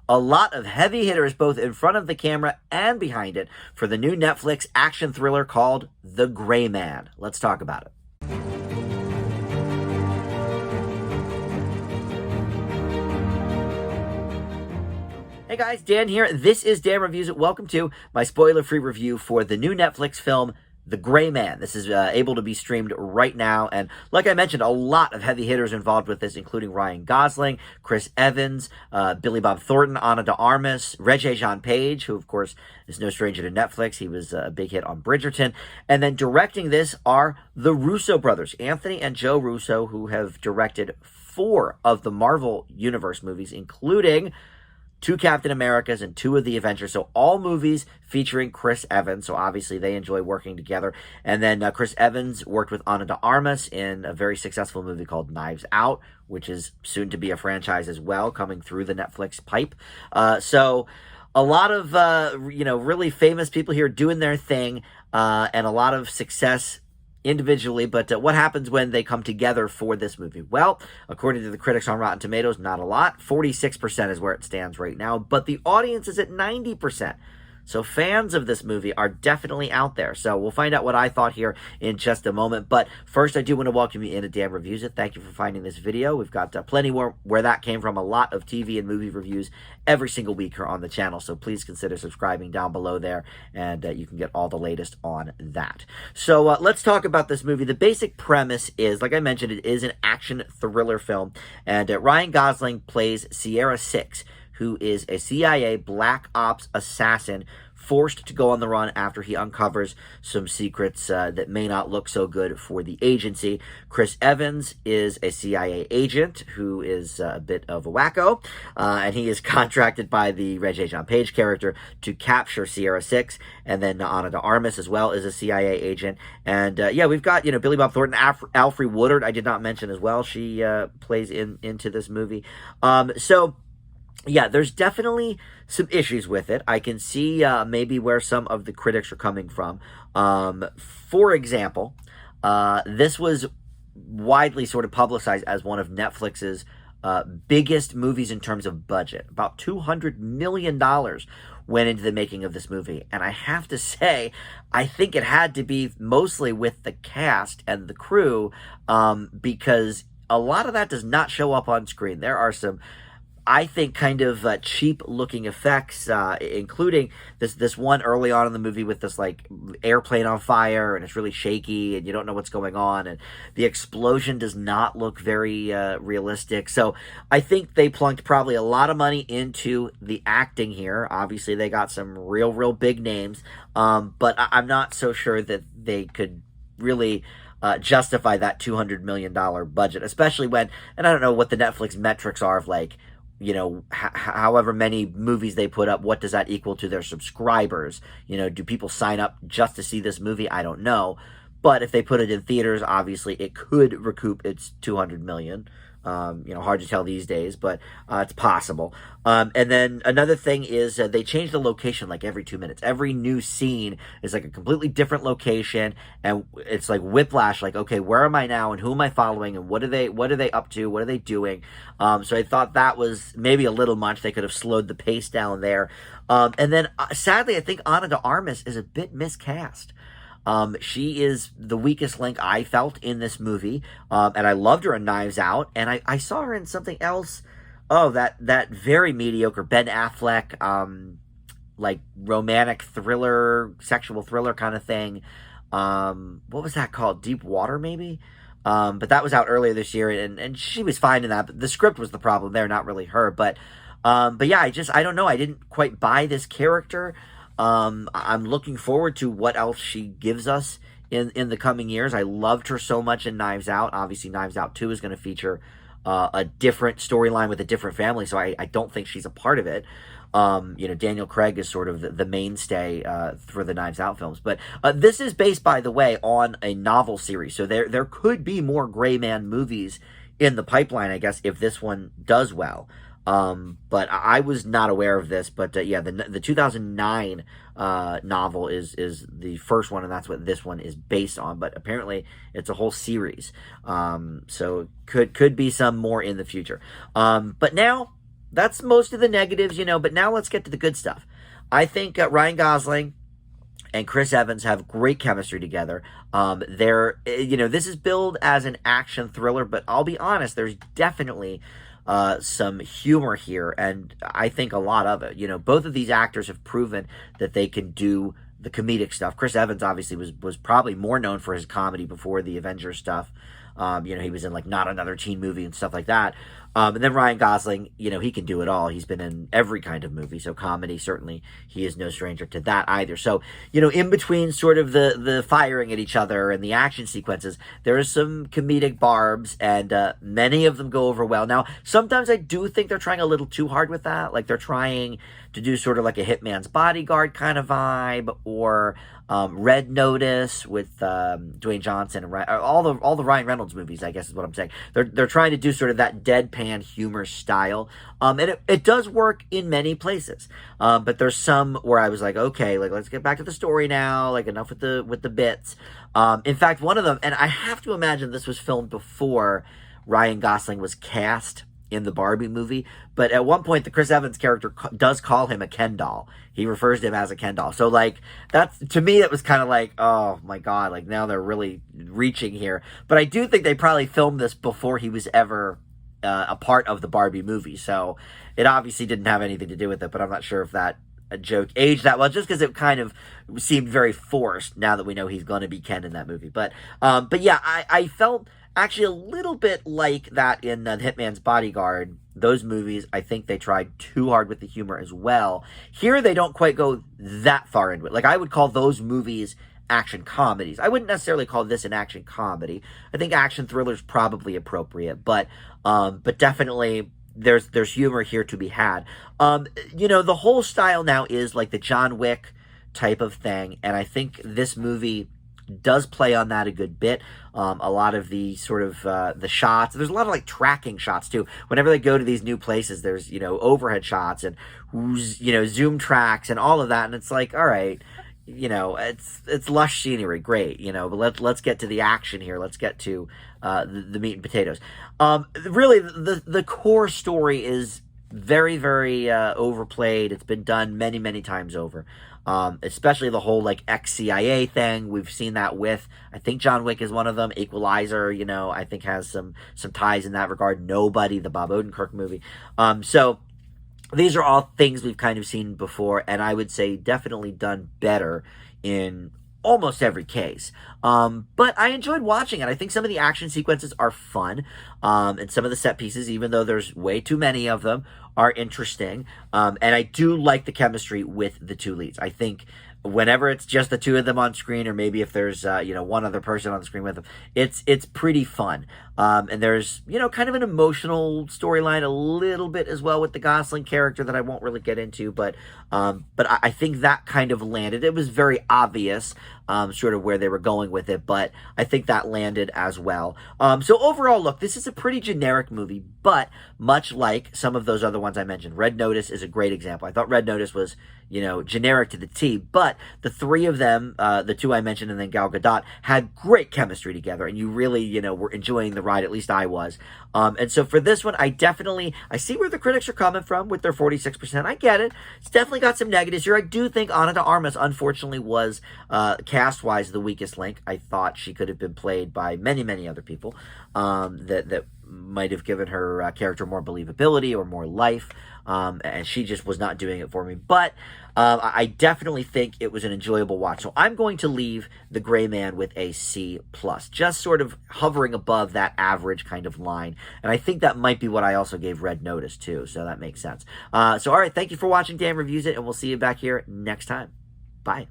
A lot of heavy hitters both in front of the camera and behind it for the new Netflix action thriller called The Gray Man. Let's talk about it. Hey guys, Dan here. This is Dan Reviews It. Welcome to my spoiler-free review for the new Netflix film, The Gray Man. This is able to be streamed right now, and like I mentioned, a lot of heavy hitters involved with this, including Ryan Gosling, Chris Evans, Billy Bob Thornton, Ana de Armas, Regé-Jean Page, who of course is no stranger to Netflix. He was a big hit on Bridgerton. And then directing this are the Russo Brothers, Anthony and Joe Russo, who have directed 4 of the Marvel Universe movies, including 2 Captain Americas and 2 of the Avengers. So all movies featuring Chris Evans. So obviously they enjoy working together. And then Chris Evans worked with Ana de Armas in a very successful movie called Knives Out, which is soon to be a franchise as well, coming through the Netflix pipe. So a lot of, really famous people here doing their thing, and a lot of success individually, but what happens when they come together for this movie? Well, according to the critics on Rotten Tomatoes, not a lot. 46% is where it stands right now, but the audience is at 90%. So fans of this movie are definitely out there. So we'll find out what I thought here in just a moment. But first, I do want to welcome you into Dan Reviews It. Thank you for finding this video. We've got plenty more where that came from. A lot of TV and movie reviews every single week here on the channel. So please consider subscribing down below there, and you can get all the latest on that. So let's talk about this movie. The basic premise is, like I mentioned, it is an action thriller film. And Ryan Gosling plays Sierra 6, who is a CIA black ops assassin forced to go on the run after he uncovers some secrets that may not look so good for the agency. Chris Evans is a CIA agent who is a bit of a wacko, and he is contracted by the Regé-Jean Page character to capture Sierra 6, and then Ana de Armas as well is a CIA agent. And we've got, Billy Bob Thornton, Alfre Woodard, I did not mention as well. She plays into this movie. Yeah, there's definitely some issues with it. I can see maybe where some of the critics are coming from. For example, this was widely sort of publicized as one of Netflix's biggest movies in terms of budget. About $200 million went into the making of this movie. And I have to say, I think it had to be mostly with the cast and the crew, because a lot of that does not show up on screen. There are some, I think, kind of cheap-looking effects, including this one early on in the movie with this, like, airplane on fire, and it's really shaky, and you don't know what's going on, and the explosion does not look very realistic. So I think they plunked probably a lot of money into the acting here. Obviously, they got some real big names, but I'm not so sure that they could really justify that $200 million budget, especially when, and I don't know what the Netflix metrics are of, like, however many movies they put up, what does that equal to their subscribers? Do people sign up just to see this movie? I don't know. But if they put it in theaters, obviously it could recoup its $200 million. Hard to tell these days, but it's possible. And then another thing is they change the location like every 2 minutes. Every new scene is like a completely different location, and it's like whiplash. Like, okay, where am I now, and who am I following, and what are they up to? What are they doing? So I thought that was maybe a little much. They could have slowed the pace down there. And then sadly, I think Ana de Armas is a bit miscast. She is the weakest link I felt in this movie, and I loved her in Knives Out, and I saw her in something else. Oh, that very mediocre Ben Affleck, like romantic thriller, sexual thriller kind of thing. What was that called? Deep Water, maybe? But that was out earlier this year, and she was fine in that, but the script was the problem there, not really her. But yeah, I don't know. I didn't quite buy this character. I'm looking forward to what else she gives us in the coming years. I loved her so much in Knives Out. Obviously, Knives Out 2 is going to feature a different storyline with a different family, so I don't think she's a part of it. Daniel Craig is sort of the mainstay for the Knives Out films. But this is based, by the way, on a novel series, so there could be more Gray Man movies in the pipeline, I guess, if this one does well. But I was not aware of this, but yeah, the 2009 novel is the first one, and that's what this one is based on, but apparently it's a whole series. So could be some more in the future. But now that's most of the negatives, but now let's get to the good stuff. I think Ryan Gosling and Chris Evans have great chemistry together. This is billed as an action thriller, but I'll be honest, there's definitely some humor here, and I think a lot of it. Both of these actors have proven that they can do the comedic stuff. Chris Evans obviously was probably more known for his comedy before the Avengers stuff. He was in like Not Another Teen Movie and stuff like that. And then Ryan Gosling, he can do it all. He's been in every kind of movie. So comedy, certainly, he is no stranger to that either. So, in between sort of the firing at each other and the action sequences, there is some comedic barbs, and many of them go over well. Now, sometimes I do think they're trying a little too hard with that. Like they're trying to do sort of like a Hitman's Bodyguard kind of vibe, or Red Notice with Dwayne Johnson and all the Ryan Reynolds movies, I guess is what I'm saying. They're trying to do sort of that deadpan humor style, and it does work in many places. But there's some where I was like, okay, like let's get back to the story now. Like enough with the bits. In fact, one of them, and I have to imagine this was filmed before Ryan Gosling was cast in the Barbie movie, but at one point the Chris Evans character does call him a Ken doll. He refers to him as a Ken doll. So like that's, to me, it was kind of like, oh my god, like now they're really reaching here. But I do think they probably filmed this before he was ever a part of the Barbie movie, so it obviously didn't have anything to do with it. But I'm not sure if that a joke aged that well, just because it kind of seemed very forced now that we know he's going to be Ken in that movie. But yeah, I felt actually a little bit like that in Hitman's Bodyguard. Those movies, I think they tried too hard with the humor as well. Here, they don't quite go that far into it. Like, I would call those movies action comedies. I wouldn't necessarily call this an action comedy. I think action thriller is probably appropriate, but definitely there's humor here to be had. The whole style now is like the John Wick type of thing, and I think this movie does play on that a good bit. A lot of the sort of the shots, there's a lot of like tracking shots too. Whenever they go to these new places, there's overhead shots and zoom tracks and all of that, and it's like, all right, it's lush scenery, great, but let's get to the action here. Let's get to the meat and potatoes. Really, the core story is very, very overplayed. It's been done many, many times over. Especially the whole like ex-CIA thing. We've seen that with, I think John Wick is one of them. Equalizer, I think has some ties in that regard. Nobody, the Bob Odenkirk movie. So these are all things we've kind of seen before, and I would say definitely done better in almost every case. But I enjoyed watching it. I think some of the action sequences are fun, and some of the set pieces, even though there's way too many of them, are interesting. And I do like the chemistry with the two leads. I think whenever it's just the two of them on screen, or maybe if there's one other person on the screen with them, it's pretty fun. And there's kind of an emotional storyline a little bit as well with the Gosling character that I won't really get into, but I think that kind of landed. It was very obvious sort of where they were going with it, but I think that landed as well. So overall, look, this is a pretty generic movie, but much like some of those other ones I mentioned, Red Notice is a great example. I thought Red Notice was generic to the T, but the three of them, the two I mentioned and then Gal Gadot, had great chemistry together, and you really were enjoying the ride. At least I was. And so for this one, I see where the critics are coming from with their 46%. I get it. It's definitely got some negatives here. I do think Ana de Armas, unfortunately, was cast-wise the weakest link. I thought she could have been played by many, many other people that might have given her character more believability or more life, and she just was not doing it for me. But I definitely think it was an enjoyable watch. So I'm going to leave The Gray Man with a C+, just sort of hovering above that average kind of line. And I think that might be what I also gave Red Notice too, so that makes sense. So all right, thank you for watching Dan Reviews It, and we'll see you back here next time. Bye.